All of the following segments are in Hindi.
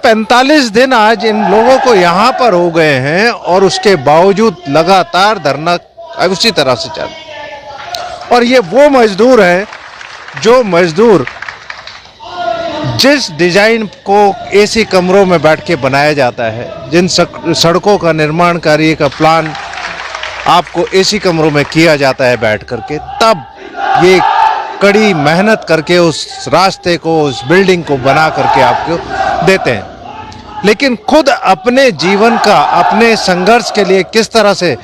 45 दिन आज इन लोगों को यहाँ पर हो गए हैं और उसके बावजूद लगातार धरना उसी तरह से चल रहा। और ये वो मजदूर हैं जो मजदूर जिस डिजाइन को एसी कमरों में बैठ के बनाया जाता है, जिन सड़कों का निर्माण कार्य का प्लान आपको एसी कमरों में किया जाता है बैठ करके, तब ये कड़ी मेहनत करके उस रास्ते को, उस बिल्डिंग को बना करके आपको देते हैं। लेकिन खुद अपने जीवन का, अपने संघर्ष के लिए किस तरह से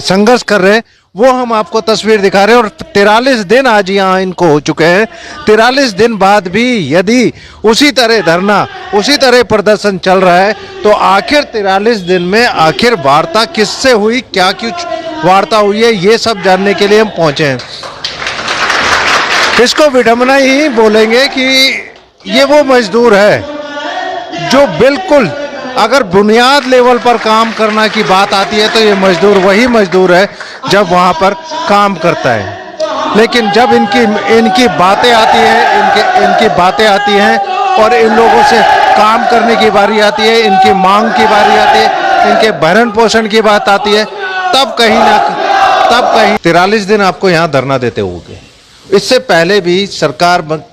संघर्ष कर रहे हैं वो हम आपको तस्वीर दिखा रहे हैं। और 43 दिन आज यहाँ इनको हो चुके हैं। 43 दिन बाद भी यदि उसी तरह धरना, उसी तरह प्रदर्शन चल रहा है तो आखिर 43 दिन में आखिर वार्ता किससे हुई, क्या कुछ वार्ता हुई है, ये सब जानने के लिए हम पहुंचे हैं। इसको विडंबना ही बोलेंगे कि ये वो मजदूर है जो बिल्कुल, अगर बुनियाद लेवल पर काम करना की बात आती है तो ये मजदूर वही मजदूर है जब वहाँ पर काम करता है। लेकिन जब इनकी बातें आती हैं, इनकी बातें आती हैं और इन लोगों से काम करने की बारी आती है, इनकी मांग की बारी आती है, इनके भरण पोषण की बात आती है, तब कहीं 43 दिन आपको यहाँ धरना देते होंगे। इससे पहले भी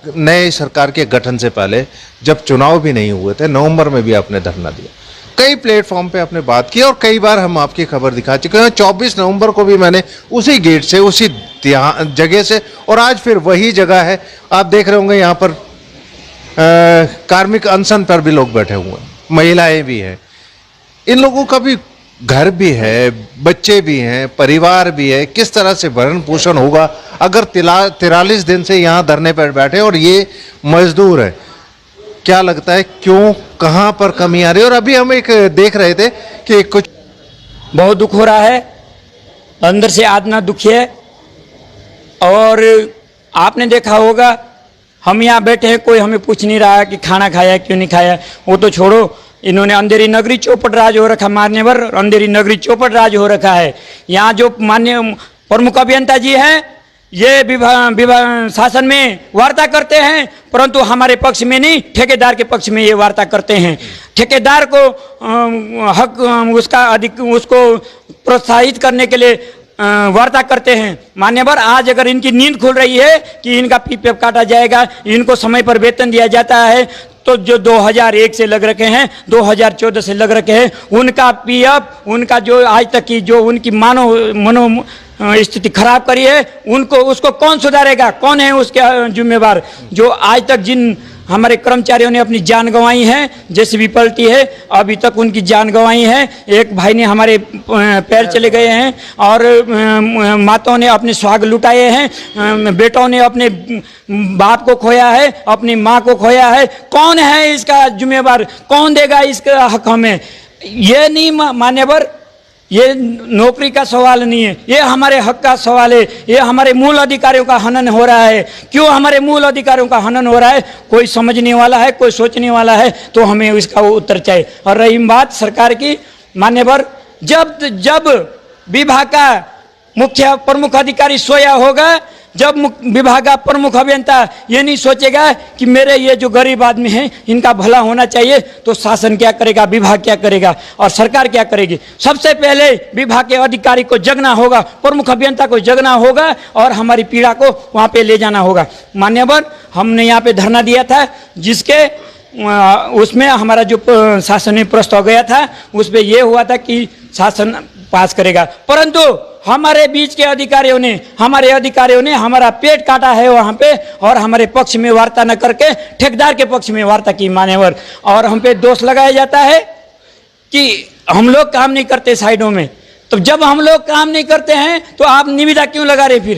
नए सरकार के गठन से पहले जब चुनाव भी नहीं हुए थे, नवंबर में भी आपने धरना दिया, कई प्लेटफॉर्म पे आपने बात की और कई बार हम आपकी खबर दिखा चुके हैं। 24 नवंबर को भी मैंने उसी गेट से, उसी जगह से, और आज फिर वही जगह है। आप देख रहे होंगे यहाँ पर कार्मिक अनशन पर भी लोग बैठे हुए हैं, महिलाएं भी हैं। इन लोगों का भी घर भी है, बच्चे भी हैं, परिवार भी है। किस तरह से भरण पोषण होगा अगर 43 दिन से यहाँ धरने पर बैठे और ये मजदूर है? क्या लगता है क्यों, कहाँ पर कमी आ रही है? और अभी हम एक देख रहे थे कि कुछ बहुत दुख हो रहा है, अंदर से आत्मा दुखी है। और आपने देखा होगा हम यहाँ बैठे हैं, कोई हमें पूछ नहीं रहा है कि खाना खाया क्यों नहीं खाया। वो तो छोड़ो, इन्होंने अंधेरी नगरी चौपट राज हो रखा, मान्यवर अंधेरी नगरी चौपट राज हो रखा है। यहाँ जो मान्य प्रमुख अभियंता जी हैं, ये विभाग शासन में वार्ता करते हैं, परंतु हमारे पक्ष में नहीं, ठेकेदार के पक्ष में ये वार्ता करते हैं। ठेकेदार को हक उसका अधिक, उसको प्रोत्साहित करने के लिए वार्ता करते हैं। मान्यवर आज अगर इनकी नींद खुल रही है कि इनका पीपीएफ काटा जाएगा, इनको समय पर वेतन दिया जाता है, तो जो 2001 से लग रखे हैं, 2014 से लग रखे हैं, उनका पीएफ, उनका जो आज तक की जो उनकी मनो स्थिति खराब करी है, उसको कौन सुधारेगा? कौन है उसके जिम्मेवार? जो आज तक जिन हमारे कर्मचारियों ने अपनी जान गंवाई है, जेसीबी पलटी है, अभी तक उनकी जान गंवाई है। एक भाई ने हमारे पैर चले गए हैं और माताओं ने अपने सुहाग लुटाए हैं, बेटों ने अपने बाप को खोया है, अपनी माँ को खोया है। कौन है इसका जिम्मेवार? कौन देगा इसका हक हमें? ये नहीं मान्यवर, ये नौकरी का सवाल नहीं है, ये हमारे हक का सवाल है। ये हमारे मूल अधिकारियों का हनन हो रहा है। क्यों हमारे मूल अधिकारियों का हनन हो रहा है? कोई समझने वाला है, कोई सोचने वाला है तो हमें इसका उत्तर चाहिए। और रही बात सरकार की, मान्यवर, जब विभाग का मुख्य प्रमुख अधिकारी सोया होगा, जब विभाग का प्रमुख अभियंता ये नहीं सोचेगा कि मेरे ये जो गरीब आदमी हैं इनका भला होना चाहिए, तो शासन क्या करेगा, विभाग क्या करेगा और सरकार क्या करेगी? सबसे पहले विभाग के अधिकारी को जगना होगा, प्रमुख अभियंता को जगना होगा और हमारी पीड़ा को वहाँ पे ले जाना होगा। मान्यवर, हमने यहाँ पे धरना दिया था, जिसके उसमें हमारा जो शासन में प्रस्ताव गया था उस पर यह हुआ था कि शासन पास करेगा, परंतु हमारे बीच के अधिकारियों ने, हमारे अधिकारियों ने हमारा पेट काटा है वहाँ पे, और हमारे पक्ष में वार्ता न करके ठेकेदार के पक्ष में वार्ता की मान्यवर। और हम पे दोष लगाया जाता है कि हम लोग काम नहीं करते साइडों में। तो जब हम लोग काम नहीं करते हैं तो आप निविदा क्यों लगा रहे?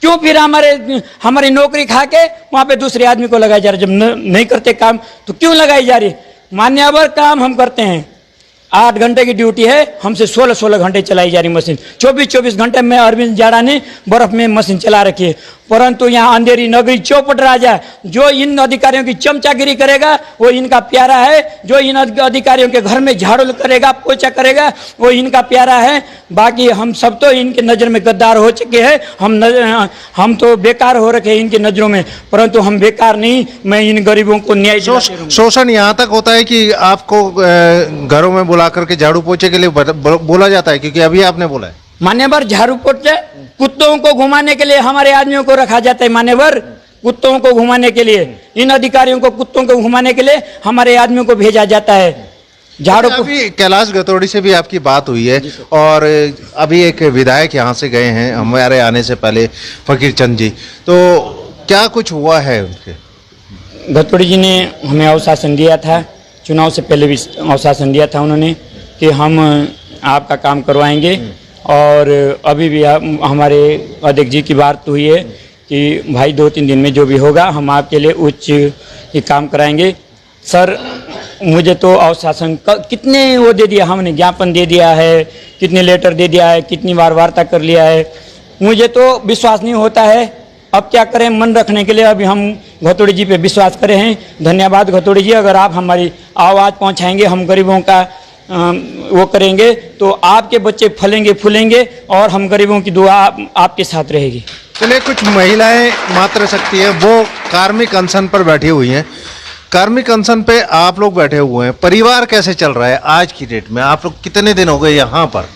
क्यों फिर हमारी नौकरी खा के वहाँ पे दूसरे आदमी को लगाई जा रही? जब नहीं करते काम तो क्यों लगाई जा रही? मान्यवर, काम हम करते हैं, 8 घंटे की ड्यूटी है, हमसे 16 घंटे चलाई जा रही मशीन। 24 घंटे में अरविंद जाड़ा ने बर्फ में मशीन चला रखी है, परंतु यहाँ अंधेरी नगरी चौपट राजा, जो इन अधिकारियों की चमचागिरी करेगा वो इनका प्यारा है, जो इन अधिकारियों के घर में झाड़ू करेगा, पोछा करेगा, वो इनका प्यारा है। बाकी हम सब तो इनके नज़र में गद्दार हो चुके हैं, हम तो बेकार हो रखे हैं इनकी नज़रों में, परंतु हम बेकार नहीं। मैं इन गरीबों को न्याय शोषण यहाँ तक होता है कि आपको घरों में बुला करके झाड़ू पोछे के लिए बोला जाता है, क्योंकि अभी आपने बोला है मान्यवर झाड़ू पोछे कुत्तों को घुमाने के लिए हमारे आदमियों को रखा जाता है। मान्यवर कुत्तों को घुमाने के लिए, इन अधिकारियों को कुत्तों को घुमाने के लिए हमारे आदमियों को भेजा जाता है। झाड़ू अभी कैलाश गतौड़ी से भी आपकी बात हुई है और अभी एक विधायक यहाँ से गए हैं हमारे आने से पहले, फकीर चंद जी, तो क्या कुछ हुआ है उनके? गतौड़ी जी ने हमें आश्वासन दिया था, चुनाव से पहले भी आश्वासन दिया था उन्होंने कि हम आपका काम करवाएंगे, और अभी भी हमारे अध्यक्ष जी की बात हुई है कि भाई 2-3 दिन में जो भी होगा हम आपके लिए उच्च ही काम कराएंगे। सर मुझे तो आश्वासन कितने वो दे दिया, हमने ज्ञापन दे दिया है, कितने लेटर दे दिया है, कितनी बार वार्ता कर लिया है, मुझे तो विश्वास नहीं होता है। अब क्या करें, मन रखने के लिए अभी हम गतौड़ी जी पे विश्वास करे हैं। धन्यवाद गतौड़ी जी, अगर आप हमारी आवाज़ पहुंचाएंगे, हम गरीबों का वो करेंगे तो आपके बच्चे फलेंगे फूलेंगे और हम गरीबों की दुआ आपके साथ रहेगी। चलिए, कुछ महिलाएं मातृ शक्ति है, वो कार्मिक अनशन पर बैठी हुई हैं। कार्मिक अनशन पे आप लोग बैठे हुए हैं, परिवार कैसे चल रहा है आज की डेट में? आप लोग कितने दिन हो गए यहाँ पर?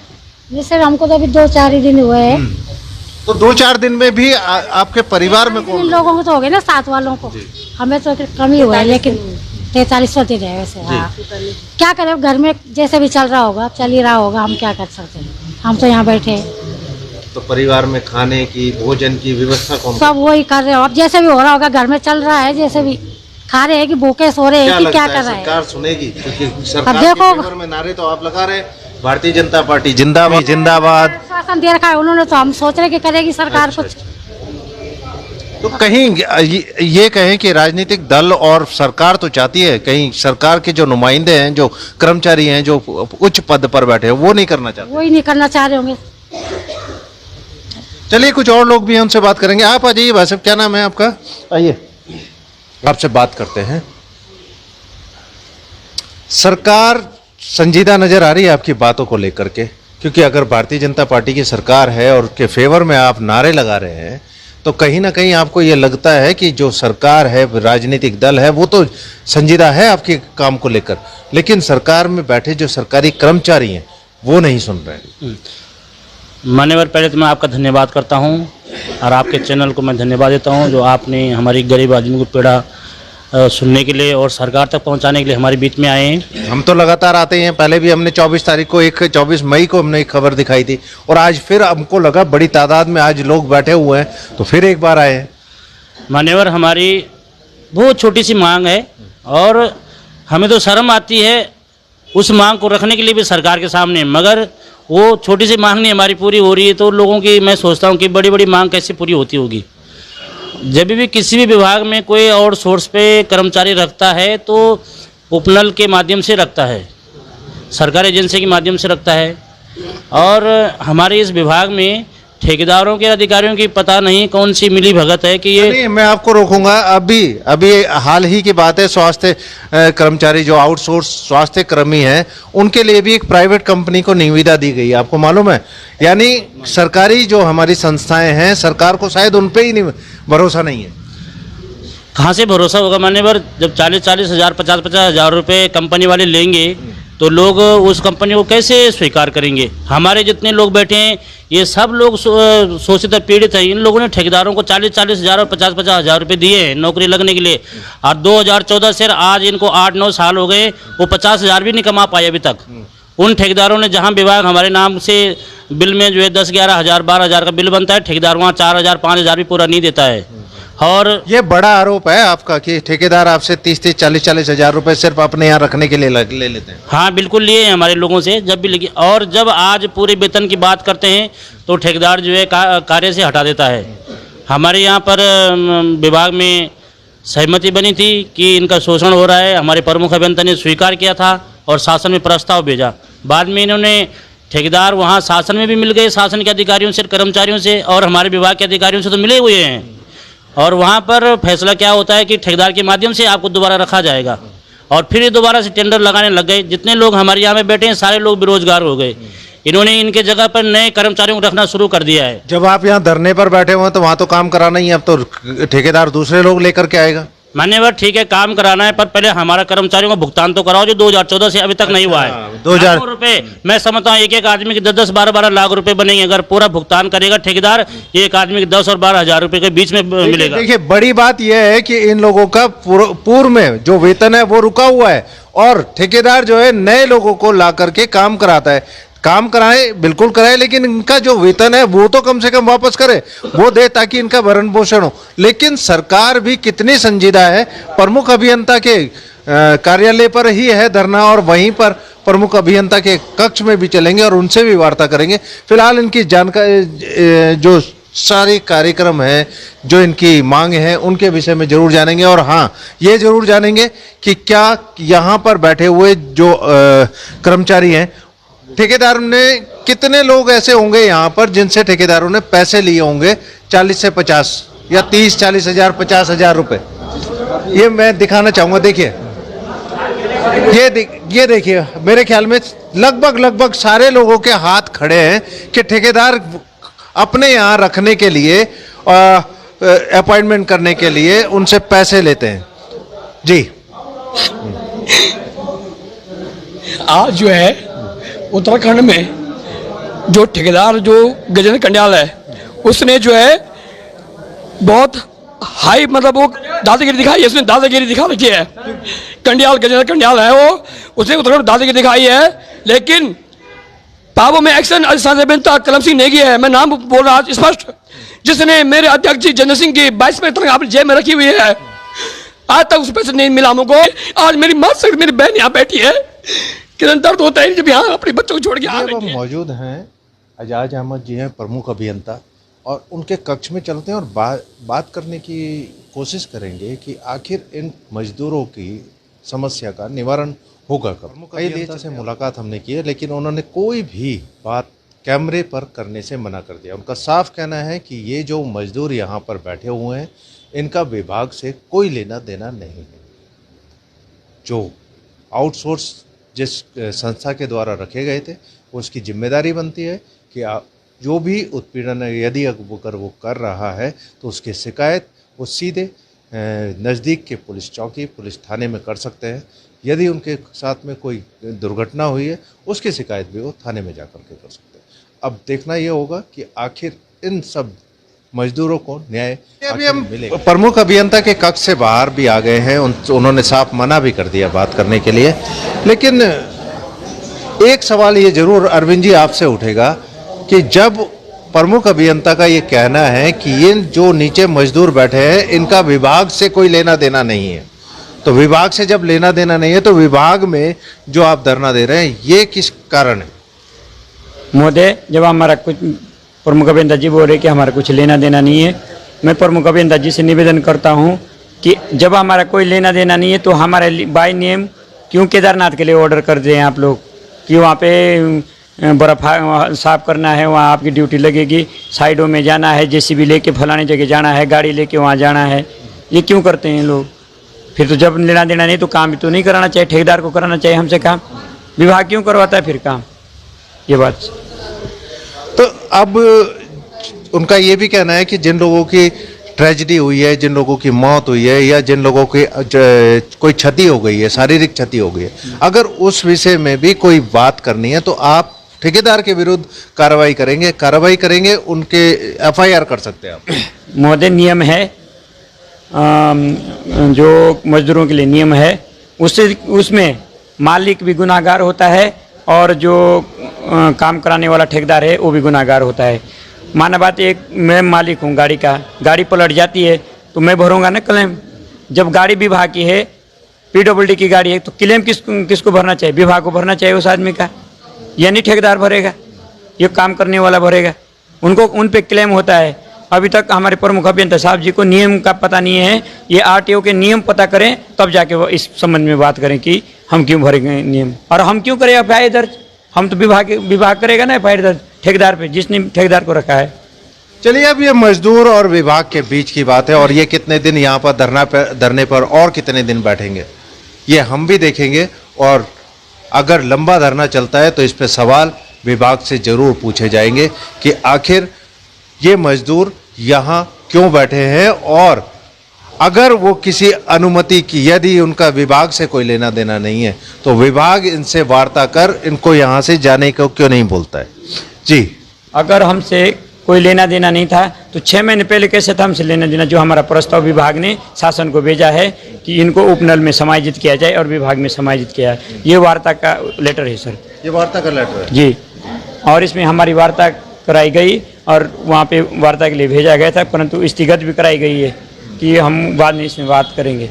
जी सर, हमको तो अभी 2-4 ही दिन हुए हैं। तो 2-4 दिन में भी आपके परिवार में कौन? लोगों को तो हो गए ना, 7 वालों को, हमें तो कम ही हुआ है, लेकिन 43 दिन है वैसे। हाँ, क्या करें, घर में जैसे भी चल रहा होगा, चल ही रहा होगा, हम क्या कर सकते हैं, हम तो यहाँ बैठे हैं। तो परिवार में खाने की, भोजन की व्यवस्था कौन? सब वही कर रहे हो, अब जैसे भी हो रहा होगा, घर में चल रहा है, जैसे भी खा रहे हैं कि भूखे सो रहे हैं कि क्या कर रहे हैं। सरकार सुनेगी? क्योंकि सरकार के फेवर में नारे तो आप लगा रहे, भारतीय जनता पार्टी जिंदाबाद जिंदाबाद आश्वासन दे रखा है उन्होंने, तो हम सोच रहे कि करेगी सरकार कुछ। तो कहीं ये कहें कि राजनीतिक दल और सरकार तो चाहती है, कहीं सरकार के जो नुमाइंदे हैं, जो कर्मचारी हैं, जो उच्च पद पर बैठे हैं, वो नहीं करना चाहते? वही नहीं करना चाह रहे होंगे। चलिए, कुछ और लोग भी हैं, उनसे बात करेंगे। आप आ जाइए भाई साहब, क्या नाम है आपका? आइए, आपसे बात करते हैं। सरकार संजीदा नजर आ रही है आपकी बातों को लेकर के, क्योंकि अगर भारतीय जनता पार्टी की सरकार है और उसके फेवर में आप नारे लगा रहे हैं, तो कहीं ना कहीं आपको ये लगता है कि जो सरकार है, राजनीतिक दल है, वो तो संजीदा है आपके काम को लेकर, लेकिन सरकार में बैठे जो सरकारी कर्मचारी हैं वो नहीं सुन रहे। मान्यवर, पहले तो मैं आपका धन्यवाद करता हूं और आपके चैनल को मैं धन्यवाद देता हूं, जो आपने हमारी गरीब आदमी को पीड़ा सुनने के लिए और सरकार तक पहुंचाने के लिए हमारे बीच में आए हैं। हम तो लगातार आते हैं, पहले भी हमने 24 मई को हमने एक खबर दिखाई थी, और आज फिर हमको लगा बड़ी तादाद में आज लोग बैठे हुए हैं, तो फिर एक बार आए हैं। मान्यवर, हमारी बहुत छोटी सी मांग है और हमें तो शर्म आती है उस मांग को रखने के लिए भी सरकार के सामने, मगर वो छोटी सी मांग नहीं हमारी पूरी हो रही है, तो लोगों की मैं सोचता हूँ कि बड़ी बड़ी मांग कैसे पूरी होती होगी। जब भी किसी भी विभाग में कोई और सोर्स पे कर्मचारी रखता है तो उपनल के माध्यम से रखता है, सरकारी एजेंसी के माध्यम से रखता है, और हमारे इस विभाग में ठेकेदारों के अधिकारियों की पता नहीं कौन सी मिली भगत है कि ये। नहीं, मैं आपको रोकूंगा। अभी हाल ही की बात है, स्वास्थ्य कर्मचारी जो आउटसोर्स स्वास्थ्य कर्मी हैं, उनके लिए भी एक प्राइवेट कंपनी को निविदा दी गई, आपको मालूम है? यानी सरकारी जो हमारी संस्थाएं हैं, सरकार को शायद उन पे ही नहीं भरोसा नहीं है। कहाँ से भरोसा होगा मान्यवर? जब 40-40 हज़ार 50-50 हज़ार रुपये कंपनी वाले लेंगे तो लोग उस कंपनी को कैसे स्वीकार करेंगे? हमारे जितने लोग बैठे हैं ये सब लोग शोषित पीड़ित हैं। इन लोगों ने ठेकेदारों को 40-40 हज़ार और 50-50 हज़ार रुपये दिए हैं नौकरी लगने के लिए, और 2014 से आज इनको 8-9 साल हो गए, वो 50 हज़ार भी नहीं कमा पाए अभी तक। उन ठेकेदारों ने, जहां विभाग हमारे नाम से बिल में जो है 10-11 हज़ार 12 हज़ार का बिल बनता है, ठेकेदार वहाँ 4 हज़ार 5 हज़ार भी पूरा नहीं देता है। और ये बड़ा आरोप है आपका कि ठेकेदार आपसे 30-30 40-40 हज़ार रुपए सिर्फ अपने यहाँ रखने के लिए ले लेते हैं। हाँ, बिल्कुल लिए हैं हमारे लोगों से जब भी लेके, और जब आज पूरे वेतन की बात करते हैं तो ठेकेदार जो है कार्य से हटा देता है। हमारे यहाँ पर विभाग में सहमति बनी थी कि इनका शोषण हो रहा है, हमारे प्रमुख अभियंता ने स्वीकार किया था और शासन में प्रस्ताव भेजा। बाद में इन्होंने ठेकेदार वहाँ शासन में भी मिल गए, शासन के अधिकारियों से, कर्मचारियों से, और हमारे विभाग के अधिकारियों से तो मिले हुए हैं, और वहाँ पर फैसला क्या होता है कि ठेकेदार के माध्यम से आपको दोबारा रखा जाएगा, और फिर ये दोबारा से टेंडर लगाने लग गए। जितने लोग हमारे यहाँ में बैठे हैं सारे लोग बेरोजगार हो गए। इन्होंने इनके जगह पर नए कर्मचारियों को रखना शुरू कर दिया है। जब आप यहाँ धरने पर बैठे हुए हैं तो वहाँ तो काम कराना ही है, अब तो ठेकेदार दूसरे लोग लेकर के आएगा। मान्यवर ठीक है, काम कराना है, पर पहले हमारा कर्मचारियों का भुगतान तो कराओ, जो 2014 से अभी तक नहीं हुआ है। 2000 रुपए मैं समझता हूँ एक एक आदमी के 10-10, 12-12 लाख रुपए बनेंगे। अगर पूरा भुगतान करेगा ठेकेदार, एक आदमी के 10 और 12 हजार रुपए के बीच में मिलेगा। देखिए बड़ी बात यह है कि इन लोगों का पूर्व में जो वेतन है वो रुका हुआ है, और ठेकेदार जो है नए लोगों को ला करके काम कराता है। काम कराए, बिल्कुल कराए, लेकिन इनका जो वेतन है वो तो कम से कम वापस करे, वो दे, ताकि इनका भरण पोषण हो। लेकिन सरकार भी कितनी संजीदा है, प्रमुख अभियंता के कार्यालय पर ही है धरना, और वहीं पर प्रमुख अभियंता के कक्ष में भी चलेंगे और उनसे भी वार्ता करेंगे। फिलहाल इनकी जानकारी, जो सारे कार्यक्रम हैं, जो इनकी मांग है, उनके विषय में जरूर जानेंगे। और हाँ, ये जरूर जानेंगे कि क्या यहाँ पर बैठे हुए जो कर्मचारी हैं, ठेकेदार ने कितने लोग ऐसे होंगे यहाँ पर जिनसे ठेकेदारों ने पैसे लिए होंगे 40 से 50 या 30-40 हजार, 50 हजार रुपए। ये मैं दिखाना चाहूंगा। देखिए ये देखिए, मेरे ख्याल में लगभग सारे लोगों के हाथ खड़े हैं कि ठेकेदार अपने यहाँ रखने के लिए, अपॉइंटमेंट करने के लिए उनसे पैसे लेते हैं। जी, आज जो है उत्तराखंड में जो ठेकेदार जो गजेंद्र कंडियाल है, उसने जो है बहुत हाई, मतलब वो दादागिरी दिखाई है। उसने दादागिरी दिखा रखी है। गजेंद्र कंडियाल है वो, उसने उत्तराखंड में दादागिरी दिखाई है, लेकिन पाबो में एक्शन कलम सिंह नेगी है, मैं नाम बोल रहा हूँ स्पष्ट, जिसने मेरे अध्यक्ष जी जनरल सिंह की 22 में तक आपने जेल में रखी हुई है। आज तक उस पैसे नहीं मिला हमको। आज मेरी माँ से मेरी बहन यहाँ बैठी है, कितना दर्द होता है जब यहाँ अपने बच्चों को छोड़ के आ रही है। मौजूद हैं एजाज अहमद जी, हैं प्रमुख अभियंता, और उनके कक्ष में चलते हैं और बात करने की कोशिश करेंगे कि आखिर इन मजदूरों की समस्या का निवारण होगा कब। कई देर से मुलाकात हमने की है, लेकिन उन्होंने कोई भी बात कैमरे पर करने से मना कर दिया। उनका साफ कहना है कि ये जो मजदूर यहाँ पर बैठे हुए हैं, इनका विभाग से कोई लेना देना नहीं है। जो आउटसोर्स जिस संस्था के द्वारा रखे गए थे, उसकी जिम्मेदारी बनती है कि जो भी उत्पीड़न यदि अगर वो कर रहा है तो उसकी शिकायत वो सीधे नज़दीक के पुलिस चौकी, पुलिस थाने में कर सकते हैं। यदि उनके साथ में कोई दुर्घटना हुई है, उसकी शिकायत भी वो थाने में जाकर के कर सकते हैं। अब देखना ये होगा कि आखिर इन सब मजदूरों को न्याय अभी हम मिलेगा। प्रमुख अभियंता के कक्ष से बाहर भी आ गए हैं, उन्होंने साफ मना भी कर दिया बात करने के लिए। लेकिन एक सवाल ये जरूर अरविंद जी आपसे उठेगा कि जब प्रमुख अभियंता का ये कहना है कि ये जो नीचे मजदूर बैठे हैं, इनका विभाग से कोई लेना देना नहीं है, तो विभाग से जब लेना देना नहीं है तो विभाग में जो आप धरना दे रहे हैं, ये किस कारण है? महोदय, जब हमारा कुछ प्रमुख अभियंता जी बोल रहे कि हमारा कुछ लेना देना नहीं है, मैं प्रमुख अभियंता जी से निवेदन करता हूं कि जब हमारा कोई लेना देना नहीं है तो हमारे बाय नियम क्यों केदारनाथ के लिए ऑर्डर कर दें आप लोग कि वहाँ पे बर्फ साफ करना है, वहाँ आपकी ड्यूटी लगेगी, साइडों में जाना है, जेसीबी लेके फलाने जगह जाना है, गाड़ी लेके वहाँ जाना है। ये क्यों करते हैं लोग? फिर तो जब लेना देना नहीं तो काम भी तो नहीं कराना चाहिए, ठेकेदार को कराना चाहिए हमसे काम। विभाग क्यों करवाता है फिर काम? ये बात। तो अब उनका ये भी कहना है कि जिन लोगों की ट्रेजेडी हुई है, जिन लोगों की मौत हुई है, या जिन लोगों की कोई क्षति हो गई है, शारीरिक क्षति हो गई है, अगर उस विषय में भी कोई बात करनी है तो आप ठेकेदार के विरुद्ध कार्रवाई करेंगे, उनके एफआईआर कर सकते हैं आप। महोदय, नियम है, जो मजदूरों के लिए नियम है, उसमें मालिक भी गुनाहगार होता है और जो काम कराने वाला ठेकेदार है वो भी गुनाहगार होता है। माना बात, एक मैं मालिक हूँ गाड़ी का, गाड़ी पलट जाती है तो मैं भरूंगा ना क्लेम। जब गाड़ी विभाग की है, पीडब्ल्यूडी की गाड़ी है, तो क्लेम किसको भरना चाहिए? विभाग को भरना चाहिए उस आदमी का, यानी ठेकेदार भरेगा, ये काम करने वाला भरेगा, उन पे क्लेम होता है। अभी तक हमारे प्रमुख अभियंता साहब जी को नियम का पता नहीं है। ये आरटीओ के नियम पता करें तब जाके वो इस संबंध में बात करें कि हम क्यों भरेंगे नियम, और हम क्यों करें एफआईआर दर्ज? हम तो विभाग करेगा ना एफआईआर दर्ज ठेकेदार पे, जिसने ठेकेदार को रखा है। चलिए, अब ये मजदूर और विभाग के बीच की बात है, और ये कितने दिन यहाँ पर धरने पर और कितने दिन बैठेंगे ये हम भी देखेंगे। और अगर लंबा धरना चलता है तो इस पे सवाल विभाग से जरूर पूछे जाएंगे कि आखिर ये मजदूर यहाँ क्यों बैठे हैं, और अगर वो किसी अनुमति की, यदि उनका विभाग से कोई लेना देना नहीं है, तो विभाग इनसे वार्ता कर इनको यहाँ से जाने को क्यों नहीं बोलता है। जी, अगर हमसे कोई लेना देना नहीं था तो 6 महीने पहले कैसे था हमसे लेना देना, जो हमारा प्रस्ताव विभाग ने शासन को भेजा है कि इनको उपनल में समायोजित किया जाए और विभाग में समायोजित किया है। ये वार्ता का लेटर है सर। ये वार्ता का लेटर है जी, और इसमें हमारी वार्ता कराई गई और वहाँ पे वार्ता के लिए भेजा गया था, परंतु स्थगित भी कराई गई है कि हम बाद में इसमें बात करेंगे।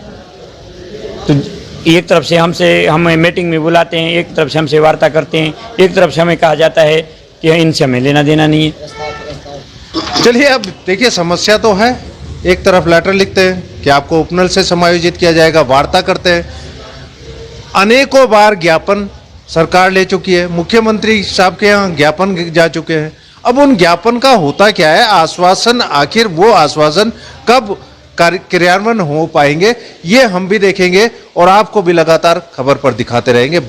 तो एक तरफ से हमें मीटिंग में बुलाते हैं, एक तरफ से हमसे वार्ता करते हैं, एक तरफ से हमें कहा जाता है कि इनसे हमें लेना देना नहीं है। चलिए, अब देखिए, समस्या तो है। एक तरफ लेटर लिखते हैं कि आपको उपनल से समायोजित किया जाएगा, वार्ता करते हैं, अनेकों बार ज्ञापन सरकार ले चुकी है, मुख्यमंत्री साहब के यहाँ ज्ञापन जा चुके हैं। अब उन ज्ञापन का होता क्या है, आश्वासन, आखिर वो आश्वासन कब क्रियान्वयन हो पाएंगे, ये हम भी देखेंगे और आपको भी लगातार खबर पर दिखाते रहेंगे।